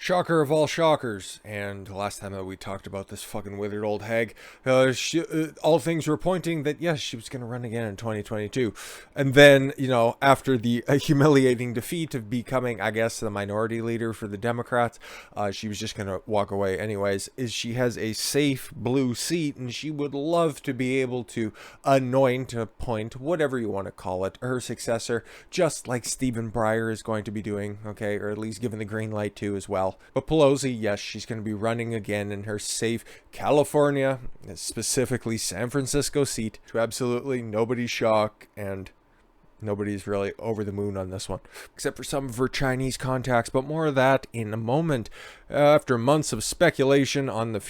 Shocker of all shockers, and last time that we talked about this fucking withered old hag, all things were pointing that yes, she was going to run again in 2022. And then, after the humiliating defeat of becoming, I guess, the minority leader for the Democrats, she was just going to walk away anyways. She has a safe blue seat, and she would love to be able to appoint, whatever you want to call it, her successor, just like Stephen Breyer is going to be doing, okay, or at least given the green light to as well. But Pelosi, yes, she's going to be running again in her safe California, specifically San Francisco seat, to absolutely nobody's shock, and nobody's really over the moon on this one, except for some of her Chinese contacts, but more of that in a moment. After months of speculation on her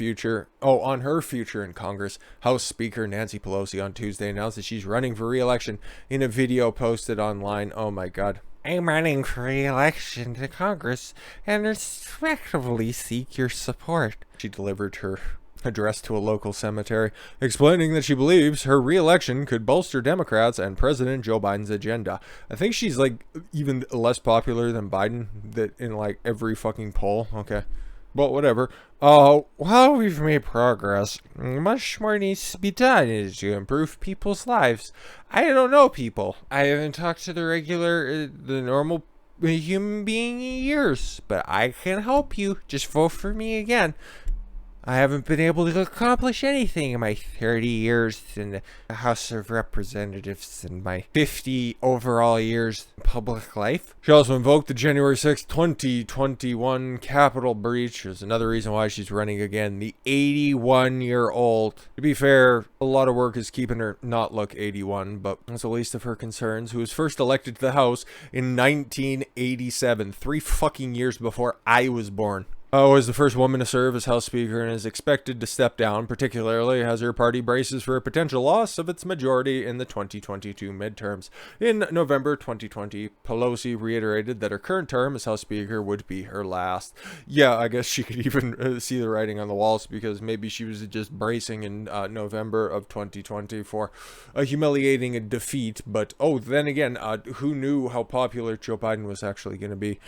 future in Congress, House Speaker Nancy Pelosi on Tuesday announced that she's running for re-election in a video posted online. Oh my god. I'm running for re-election to Congress and respectfully seek your support. She delivered her address to a local cemetery, explaining that she believes her re-election could bolster Democrats and President Joe Biden's agenda. I think she's even less popular than Biden in every fucking poll. Okay. But whatever. While we've made progress, much more needs to be done to improve people's lives. I don't know people. I haven't talked to the normal human being in years, but I can help you. Just vote for me again. I haven't been able to accomplish anything in my 30 years in the House of Representatives and my 50 overall years in public life. She also invoked the January 6, 2021 Capitol breach as another reason why she's running again. The 81-year-old. To be fair, a lot of work is keeping her not look 81, but that's the least of her concerns, who was first elected to the House in 1987, 3 fucking years before I was born. Was the first woman to serve as House Speaker and is expected to step down, particularly as her party braces for a potential loss of its majority in the 2022 midterms. In November 2020, Pelosi reiterated that her current term as House Speaker would be her last. Yeah, I guess she could even see the writing on the walls, because maybe she was just bracing in November of 2020 for a humiliating defeat. But, then again, who knew how popular Joe Biden was actually going to be?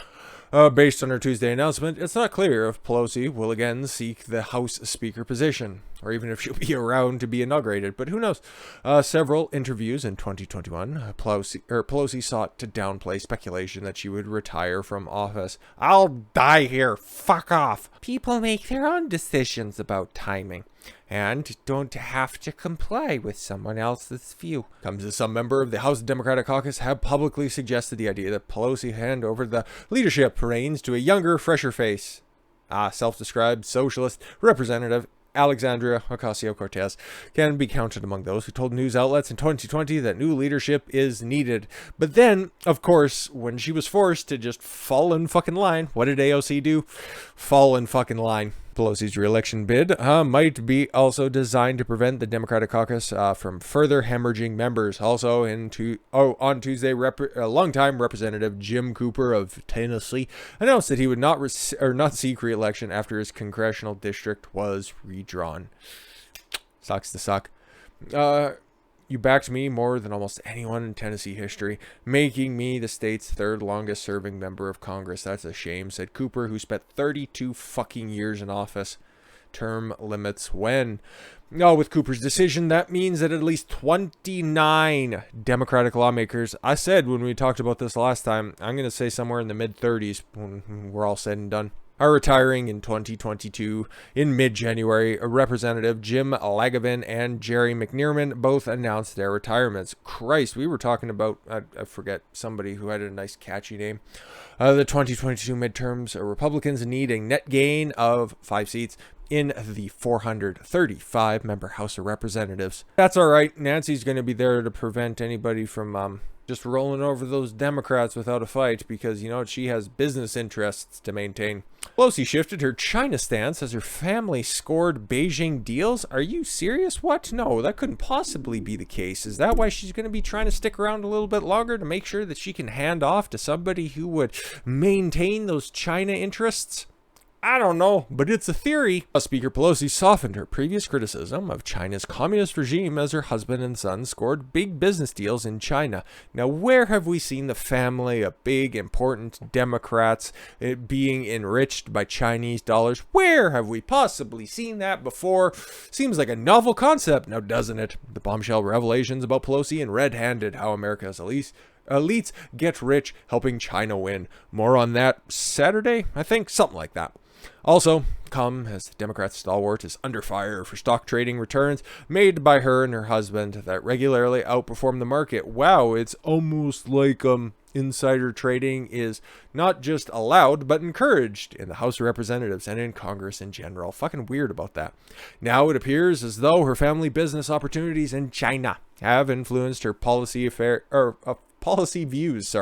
Based on her Tuesday announcement, it's not clear if Pelosi will again seek the House Speaker position, or even if she'll be around to be inaugurated, but who knows? Several interviews in 2021, Pelosi sought to downplay speculation that she would retire from office. I'll die here, fuck off! People make their own decisions about timing, and don't have to comply with someone else's view. Comes as some member of the House Democratic Caucus have publicly suggested the idea that Pelosi hand over the leadership reins to a younger, fresher face. Self-described socialist representative Alexandria Ocasio-Cortez can be counted among those who told news outlets in 2020 that new leadership is needed. But then, of course, when she was forced to just fall in fucking line, what did AOC do? Fall in fucking line. Pelosi's re-election bid might be also designed to prevent the Democratic caucus from further hemorrhaging members. Also, on Tuesday, longtime Representative Jim Cooper of Tennessee announced that he would not seek re-election after his congressional district was redrawn. Sucks to suck. You backed me more than almost anyone in Tennessee history, making me the state's third longest serving member of Congress. That's a shame, said Cooper, who spent 32 fucking years in office. Term limits when? With Cooper's decision, that means that at least 29 Democratic lawmakers, I said when we talked about this last time, I'm going to say somewhere in the mid-30s when we're all said and done, are retiring in 2022. In mid-January, Representative Jim Langevin and Jerry McNearman both announced their retirements. Christ, we were talking about, I forget, somebody who had a nice catchy name. The 2022 midterms, Republicans need a net gain of 5 seats in the 435-member House of Representatives. That's all right. Nancy's going to be there to prevent anybody from just rolling over those Democrats without a fight, because, she has business interests to maintain. Pelosi shifted her China stance as her family scored Beijing deals. Are you serious? What? No, that couldn't possibly be the case. Is that why she's going to be trying to stick around a little bit longer, to make sure that she can hand off to somebody who would maintain those China interests? I don't know, but it's a theory. Speaker Pelosi softened her previous criticism of China's communist regime as her husband and son scored big business deals in China. Now, where have we seen the family of big, important Democrats being enriched by Chinese dollars? Where have we possibly seen that before? Seems like a novel concept, now doesn't it? The bombshell revelations about Pelosi and red-handed how America's elites get rich helping China win. More on that Saturday, I think, something like that. Also, come as the Democrat stalwart is under fire for stock trading returns made by her and her husband that regularly outperform the market. Wow, it's almost like insider trading is not just allowed, but encouraged in the House of Representatives and in Congress in general. Fucking weird about that. Now it appears as though her family business opportunities in China have influenced her policy views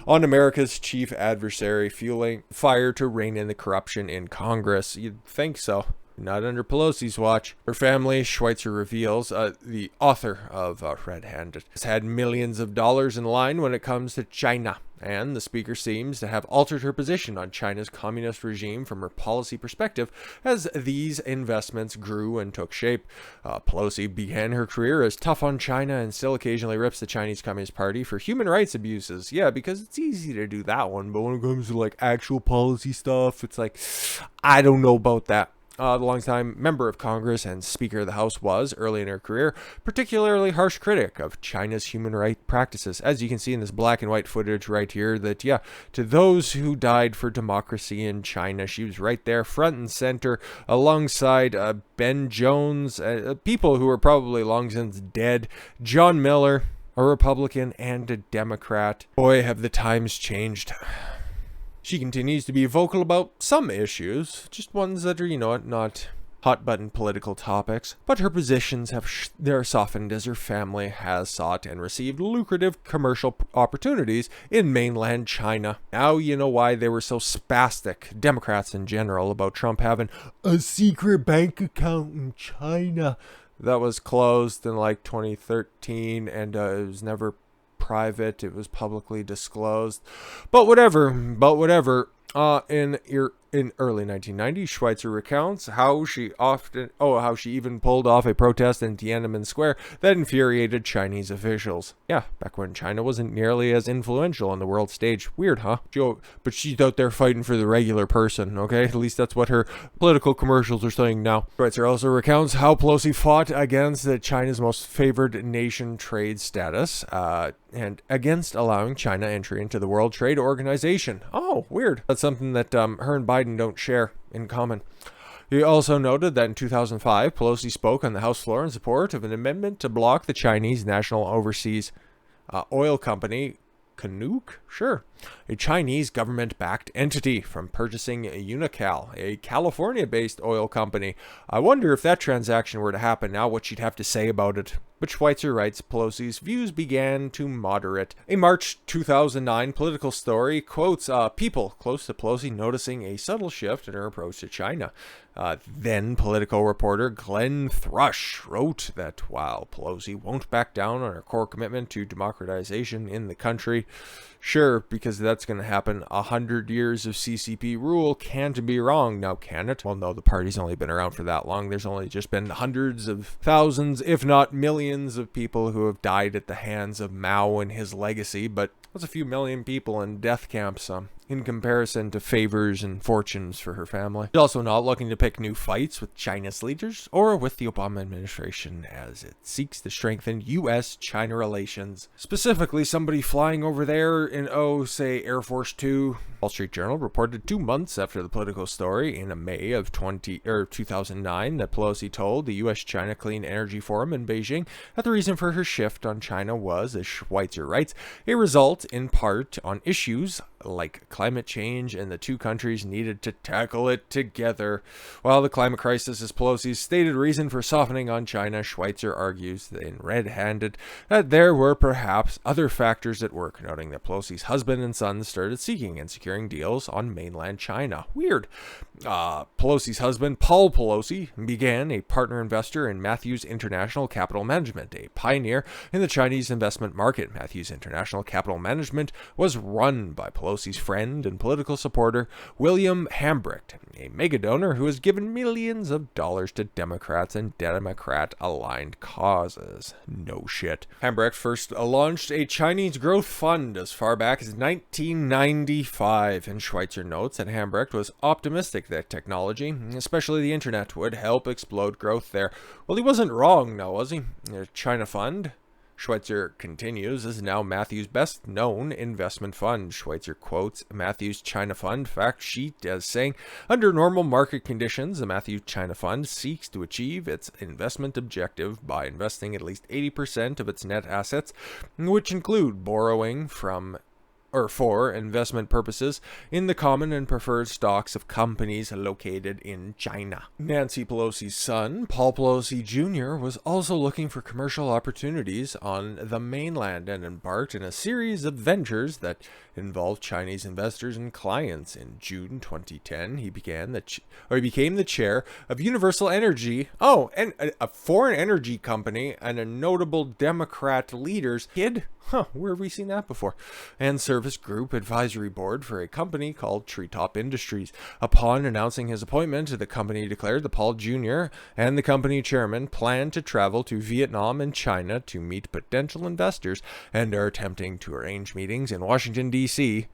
on America's chief adversary, fueling fire to rein in the corruption in Congress. You'd think so. Not under Pelosi's watch. Her family, Schweitzer reveals, the author of Red Handed, has had millions of dollars in line when it comes to China. And the speaker seems to have altered her position on China's communist regime from her policy perspective as these investments grew and took shape. Pelosi began her career as tough on China and still occasionally rips the Chinese Communist Party for human rights abuses. Yeah, because it's easy to do that one, but when it comes to like actual policy stuff, it's like, I don't know about that. The longtime member of Congress and Speaker of the House was, early in her career, particularly harsh critic of China's human rights practices. As you can see in this black and white footage right here, that, yeah, to those who died for democracy in China, she was right there, front and center, alongside Ben Jones, people who are probably long since dead, John Miller, a Republican and a Democrat. Boy, have the times changed. She continues to be vocal about some issues, just ones that are, not hot-button political topics, but her positions they're softened as her family has sought and received lucrative commercial opportunities in mainland China. Now you know why they were so spastic, Democrats in general, about Trump having a secret bank account in China that was closed in like 2013 and it was never private, it was publicly disclosed, but whatever. In early 1990s, Schweitzer recounts how she even pulled off a protest in Tiananmen Square that infuriated Chinese officials. Yeah, back when China wasn't nearly as influential on the world stage. Weird, huh? But she's out there fighting for the regular person, okay? At least that's what her political commercials are saying now. Schweitzer also recounts how Pelosi fought against China's most favored nation trade status, and against allowing China entry into the World Trade Organization. Oh, weird. That's something that her and Biden don't share in common. He also noted that in 2005, Pelosi spoke on the House floor in support of an amendment to block the Chinese National Overseas Oil Company, CNOOC, a Chinese government-backed entity, from purchasing Unocal, a California-based oil company. I wonder if that transaction were to happen now, what she'd have to say about it. But Schweitzer writes Pelosi's views began to moderate. A March 2009 political story quotes people close to Pelosi noticing a subtle shift in her approach to China. Then political reporter Glenn Thrush wrote that while Pelosi won't back down on her core commitment to democratization in the country, sure, because that's going to happen. 100 years of CCP rule can't be wrong. Now, can it? Well, no, the party's only been around for that long. There's only just been hundreds of thousands, if not millions, of people who have died at the hands of Mao and his legacy, but that's a few million people in death camps in comparison to favors and fortunes for her family. She's also not looking to pick new fights with China's leaders or with the Obama administration as it seeks to strengthen U.S.-China relations. Specifically, somebody flying over there in, say, Air Force Two. Wall Street Journal reported 2 months after the political story in May of 2009 that Pelosi told the U.S.-China Clean Energy Forum in Beijing that the reason for her shift on China was, as Schweitzer writes, a result in part on issues like climate change, and the two countries needed to tackle it together. While the climate crisis is Pelosi's stated reason for softening on China, Schweitzer argues that in red-handed that there were perhaps other factors at work, noting that Pelosi's husband and son started seeking and securing deals on mainland China. Weird. Pelosi's husband, Paul Pelosi, began a partner investor in Matthews International Capital Management, a pioneer in the Chinese investment market. Matthews International Capital Management was run by Pelosi Pelosi's friend and political supporter, William Hambrecht, a mega donor who has given millions of dollars to Democrats and Democrat-aligned causes. No shit. Hambrecht first launched a Chinese growth fund as far back as 1995, and Schweitzer notes that Hambrecht was optimistic that technology, especially the internet, would help explode growth there. Well, he wasn't wrong, now was he? The China Fund, Schweitzer continues, is now Matthew's best-known investment fund. Schweitzer quotes Matthew's China Fund fact sheet as saying, under normal market conditions, the Matthew China Fund seeks to achieve its investment objective by investing at least 80% of its net assets, which include borrowing from for investment purposes in the common and preferred stocks of companies located in China. Nancy Pelosi's son, Paul Pelosi Jr., was also looking for commercial opportunities on the mainland and embarked in a series of ventures that involved Chinese investors and clients. In June 2010, he became the chair of Universal Energy, and a foreign energy company and a notable Democrat leader's kid. Where have we seen that before? And Service Group Advisory Board for a company called Treetop Industries. Upon announcing his appointment, the company declared that Paul Jr. and the company chairman plan to travel to Vietnam and China to meet potential investors and are attempting to arrange meetings in Washington, D.C.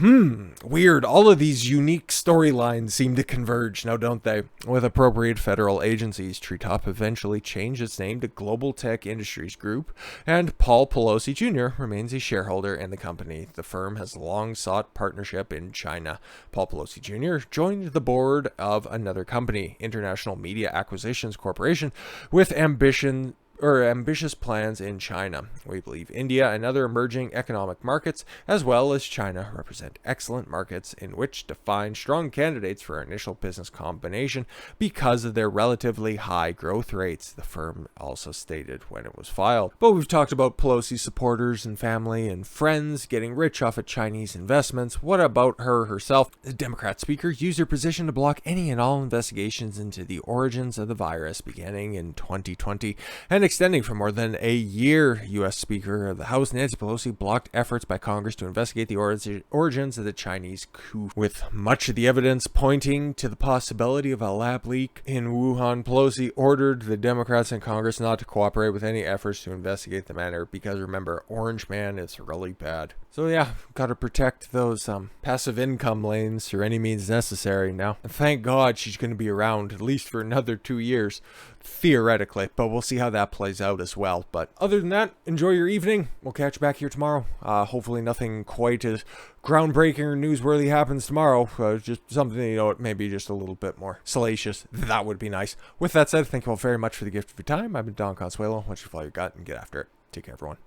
Weird. All of these unique storylines seem to converge now, don't they? With appropriate federal agencies, Treetop eventually changed its name to Global Tech Industries Group, and Paul Pelosi Jr. remains a shareholder in the company. The firm has long sought partnership in China. Paul Pelosi Jr. joined the board of another company, International Media Acquisitions Corporation, with ambitious plans in China. We believe India and other emerging economic markets, as well as China, represent excellent markets in which to find strong candidates for our initial business combination because of their relatively high growth rates, the firm also stated when it was filed. But we've talked about Pelosi's supporters and family and friends getting rich off of Chinese investments. What about her herself? The Democrat speaker used her position to block any and all investigations into the origins of the virus beginning in 2020 and extending for more than a year. U.S. Speaker of the House Nancy Pelosi blocked efforts by Congress to investigate the origins of the Chinese coup, with much of the evidence pointing to the possibility of a lab leak in Wuhan. Pelosi ordered the Democrats in Congress not to cooperate with any efforts to investigate the matter because, remember, Orange Man is really bad. So yeah, gotta protect those passive income lanes through any means necessary now. And thank God she's going to be around at least for another 2 years, theoretically, but we'll see how that plays out as well. But other than that, enjoy your evening. We'll catch you back here tomorrow. Hopefully nothing quite as groundbreaking or newsworthy happens tomorrow. Just something, maybe just a little bit more salacious. That would be nice. With that said, thank you all very much for the gift of your time. I've been Don Consuelo. Why don't you follow your gut and get after it. Take care, everyone.